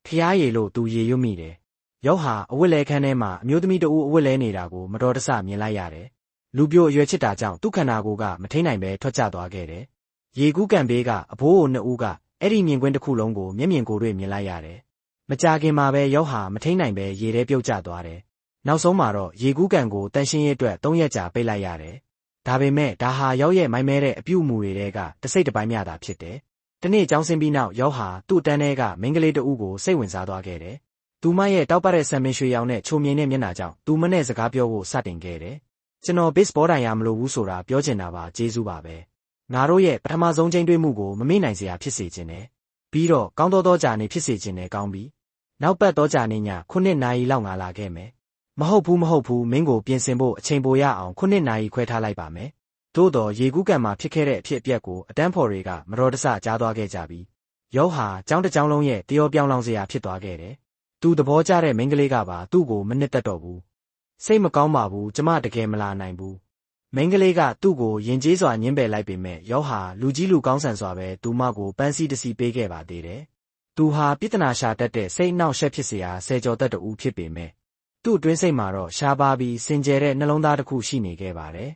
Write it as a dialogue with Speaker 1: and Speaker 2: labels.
Speaker 1: ဖျားရည်လို့သူရေရွတ်မိတယ်ယောက်ဟာအဝတ်လဲခန်းထဲမှာအမျိုးသမီးတဦးအဝတ်လဲနေတာကိုမတော်တဆမြင်လိုက်ရတယ်လူပြိုအရွယ်ချစ်တာကြောင့်သူ့ခန္ဓာကိုယ်ကမထိန်နိုင်ပဲထွက်ကျသွားခဲ့တယ်ရေကူးကန်ဘေးကအဘိုးအိုနှစ်ဦးကအဲ့ဒီမြင်ကွင်းတစ်ခုလုံးကိုမျက်မြင်ကိုယ်တွေ့မြင်လိုက်ရတယ်မကြာခင်မှာပဲယောက်ဟာမထိန်နိုင်ပဲရေထဲပြုတ်ကျသွားတယ်နောက်ဆုံးမှာတော့ရေကူးကန်ကိုတန်ရှင်းရေးအတွက်3ရက်ကြာပိတ်လိုက်ရတယ်ဒါပေမဲ့ဒါဟာယောက်ရဲ့မိုင်းမဲတဲ့အပြုအမူတွေကတစိတ်တစ်ပိုင်းမျှတာဖြစ်တယ်တနေ့ကျောင်းဆင်းပြီးနောက်ယောက်ဟာသူ့တန်းထဲကမိန်းကလေးတဦးကိုစိတ်ဝင်စားသွားခဲ့တယ်သူမရဲ့တောက်ပတဲ့ဆံမင်းရွှေရောင်နဲ့ချိုမြိန်တဲ့မျက်နှာကြောင့်သူမနဲ့စကားပြောဖို့စတင်ခဲ့တယ်ကျွန်တော်ဘေ့စ်ဘောတိုင်ရမလို့ဘူးဆိုတာပြောချင်တာပါကျေးဇူးပါပဲငါတို့ရဲ့ပထမဆုံးချိန်တွေ့မှုကိုမမေ့နိုင်စရာဖြစ်စေခြင်းနဲ့ပြီးတော့ကောင်းသောကြာနေဖြစ်စေခြင်းနဲ့ကောင်းပြီနောက်ပတ်သောကြာနေည9နာရီလောက်ငါလာခဲ့မယ်မဟုတ်ဘူးမင်းကိုပြင်ဆင်ဖို့အချိန်ပိုရအောင်9နာရီခွဲထားလိုက်ပါမယ်သို့တော်ရေကူးကန်မှာဖြစ်ခဲ့တဲ့အဖြစ်အပျက်ကိုအတန်းဖော်တွေကမတော်တဆကြားသွားခဲ့ကြပြီယောဟာကျောင်းတစ်ကျောင်းလုံးရဲ့တရောပြောင်းလောင်စရာဖြစ်သွားခဲ့တယ်သူသဘောကျတဲ့မိန်းကလေးကပါသူ့ကိုမနစ်သက်တော့ဘူးစိတ်မကောင်းပါဘူးကျမတကယ်မလာနိုင်ဘူးမိန်းကလေးကသူ့ကိုယဉ်ကျေးစွာညှင်းပယ်လိုက်ပေမဲ့ယောဟာလူကြီးလူကောင်းဆန်စွာပဲသူမကိုပန်းစည်းတစီပေးခဲ့ပါသေးတယ်သူဟာပြဿနာရှာတတ်တဲ့စိတ်အနှောက်အယှက်ဖြစ်เสียဆယ်ကျော်သက်တူဖြစ်ပေမဲ့သူ့အတွင်းစိတ်မှာတော့ရှားပါပြီးစင်ကြယ်တဲ့နှလုံးသားတစ်ခုရှိနေခဲ့ပါတယ်